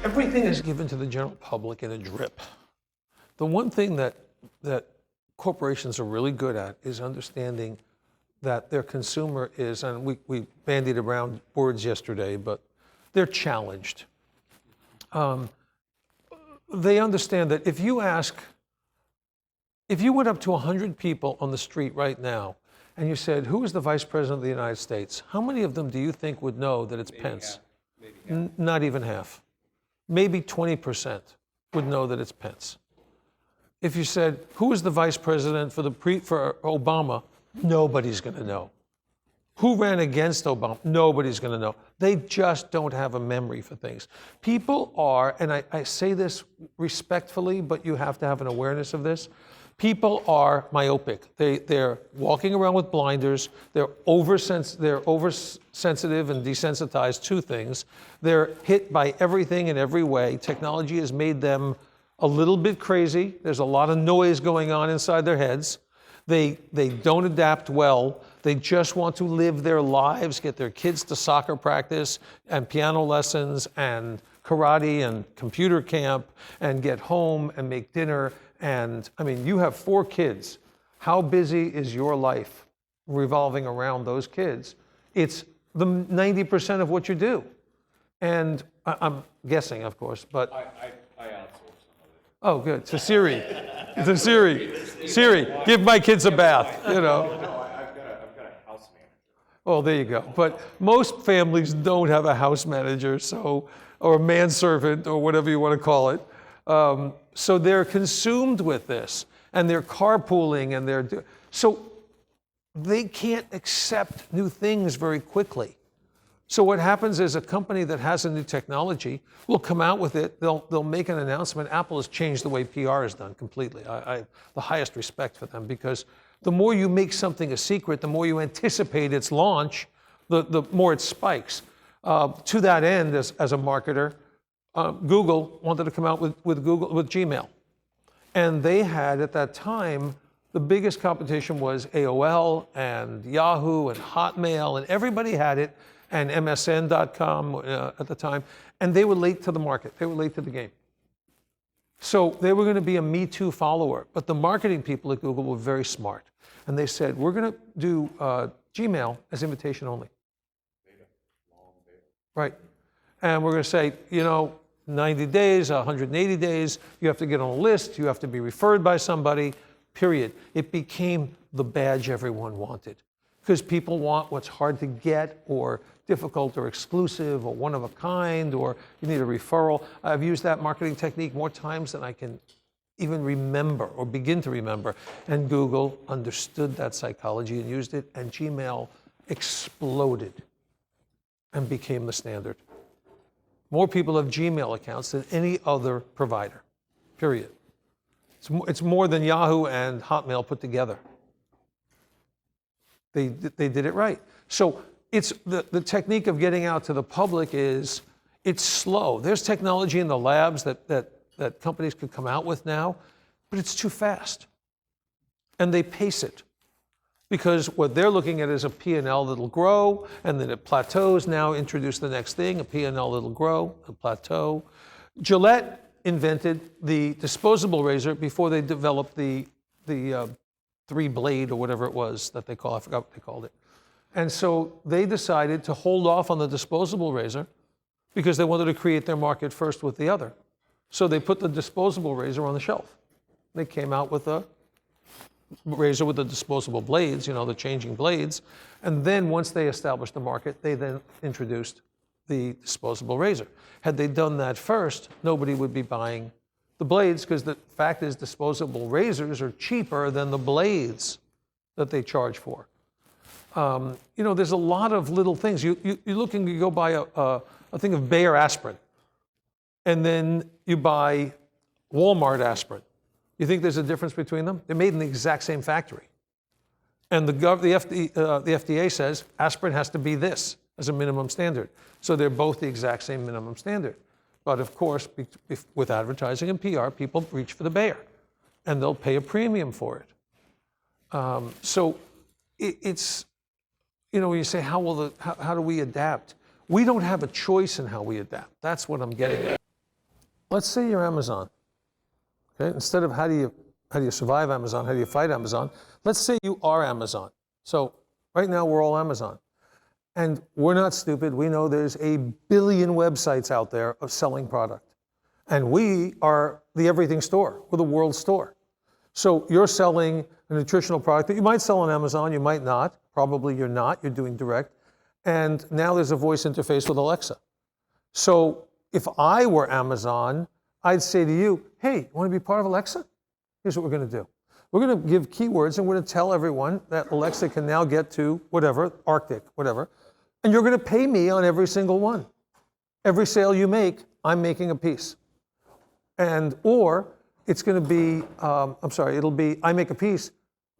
Everything is given to the general public in a drip. The one thing that corporations are really good at is understanding that their consumer is, and we bandied around words yesterday, but they're challenged. They understand that if you went up to 100 people on the street right now and you said, who is the Vice President of the United States? How many of them do you think would know that it's Pence? Maybe half. Not even half. Maybe 20% would know that it's Pence. If you said, who is the Vice President for Obama? Nobody's going to know. Who ran against Obama? Nobody's going to know. They just don't have a memory for things. People are, and I say this respectfully, but you have to have an awareness of this. People are myopic. They're walking around with blinders. They're oversensitive and desensitized to things. They're hit by everything in every way. Technology has made them a little bit crazy. There's a lot of noise going on inside their heads. They don't adapt well. They just want to live their lives, get their kids to soccer practice and piano lessons and karate and computer camp and get home and make dinner. And I mean, you have 4 kids. How busy is your life revolving around those kids? It's the 90% of what you do. And I'm guessing, of course, but I outsource some of it. oh, good. To Siri. To Siri. Siri, give my kids a bath, you know. No, I've got a house manager. Oh, there you go. But most families don't have a house manager, or a manservant, or whatever you want to call it. So they're consumed with this, and they're carpooling, and so they can't accept new things very quickly. So what happens is a company that has a new technology will come out with it. They'll make an announcement. Apple has changed the way PR is done completely. I have the highest respect for them, because the more you make something a secret, the more you anticipate its launch, the more it spikes. To that end, as a marketer, Google wanted to come out with Gmail. And they had, at that time, the biggest competition was AOL and Yahoo and Hotmail, and everybody had it, and MSN.com at the time, and they were late to the market. They were late to the game. So they were going to be a Me Too follower, but the marketing people at Google were very smart. And they said, we're going to do Gmail as invitation only. Long beta. Right. And we're going to say, 90 days, 180 days, you have to get on a list, you have to be referred by somebody, period. It became the badge everyone wanted, because people want what's hard to get or difficult or exclusive or one of a kind, or you need a referral. I've used that marketing technique more times than I can even remember or begin to remember. And Google understood that psychology and used it, and Gmail exploded and became the standard. More people have Gmail accounts than any other provider, period. It's more than Yahoo and Hotmail put together. They did it right. So it's the technique of getting out to the public is, it's slow. There's technology in the labs that companies could come out with now, but it's too fast. And they pace it, because what they're looking at is a P&L that'll grow, and then it plateaus. Now introduce the next thing, a P&L that'll grow, a plateau. Gillette invented the disposable razor before they developed the 3-blade or whatever it was that they call, I forgot what they called it. And so they decided to hold off on the disposable razor because they wanted to create their market first with the other. So they put the disposable razor on the shelf. They came out with a razor with the disposable blades, the changing blades. And then once they established the market, they then introduced the disposable razor. Had they done that first, nobody would be buying the blades, because the fact is disposable razors are cheaper than the blades that they charge for. There's a lot of little things. You look and you go buy a thing of Bayer aspirin, and then you buy Walmart aspirin. You think there's a difference between them? They're made in the exact same factory. And the FDA says aspirin has to be this as a minimum standard. So they're both the exact same minimum standard. But of course, with advertising and PR, people reach for the Bayer, and they'll pay a premium for it. So it's, when you say, how do we adapt? We don't have a choice in how we adapt. That's what I'm getting at. let's say you're Amazon. Okay? Instead of how do you survive Amazon, how do you fight Amazon, let's say you are Amazon. So right now we're all Amazon. And we're not stupid. We know there's a billion websites out there of selling product. And we are the everything store. We're the world store. So you're selling a nutritional product that you might sell on Amazon, you might not. Probably you're not. You're doing direct. And now there's a voice interface with Alexa. So if I were Amazon, I'd say to you, hey, you want to be part of Alexa? Here's what we're going to do. We're going to give keywords and we're going to tell everyone that Alexa can now get to whatever, Arctic, whatever. And you're going to pay me on every single one. Every sale you make, I'm making a piece. Or it's going to be, it'll be, I make a piece,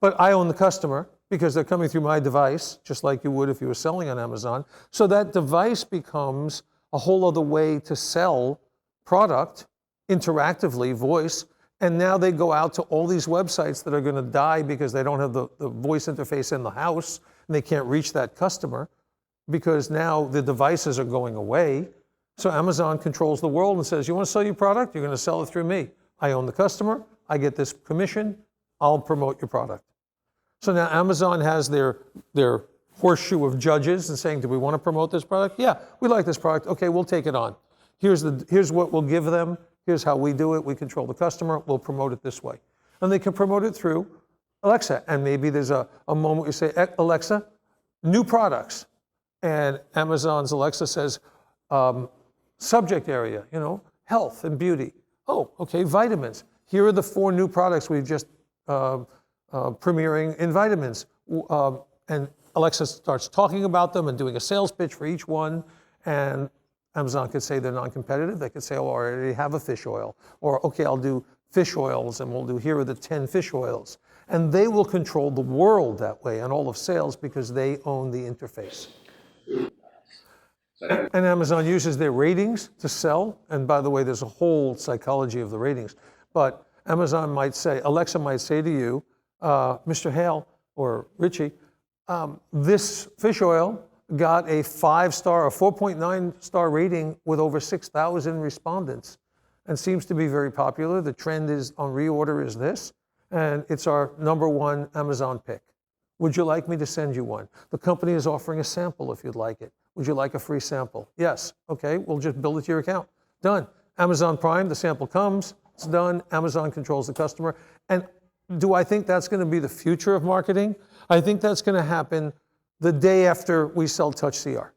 but I own the customer because they're coming through my device, just like you would if you were selling on Amazon. So that device becomes a whole other way to sell product interactively, voice. And now they go out to all these websites that are going to die because they don't have the voice interface in the house and they can't reach that customer because now the devices are going away. So Amazon controls the world and says, you want to sell your product? You're going to sell it through me. I own the customer. I get this commission. I'll promote your product. So now Amazon has their horseshoe of judges and saying, do we want to promote this product? Yeah, we like this product. Okay, we'll take it on. Here's what we'll give them. Here's how we do it. We control the customer. We'll promote it this way. And they can promote it through Alexa. And maybe there's a moment where you say, Alexa, new products. And Amazon's Alexa says, subject area, health and beauty. Oh, okay, vitamins. Here are the 4 new products we've just premiering in vitamins. And Alexa starts talking about them and doing a sales pitch for each one. And Amazon could say they're non-competitive. They could say, oh, I already have a fish oil. Or, okay, I'll do fish oils, and we'll do, here are the 10 fish oils. And they will control the world that way and all of sales because they own the interface. And Amazon uses their ratings to sell. And by the way, there's a whole psychology of the ratings. But Amazon might say, Alexa might say to you, Mr. Hale or Richie, this fish oil got a 5-star, a 4.9-star rating with over 6,000 respondents and seems to be very popular. The trend is on reorder is this, and it's our #1 Amazon pick. Would you like me to send you one? The company is offering a sample if you'd like it. Would you like a free sample? Yes. Okay, we'll just build it to your account. Done. Amazon Prime, the sample comes, it's done. Amazon controls the customer. And do I think that's going to be the future of marketing? I think that's going to happen the day after we sell Touch CR.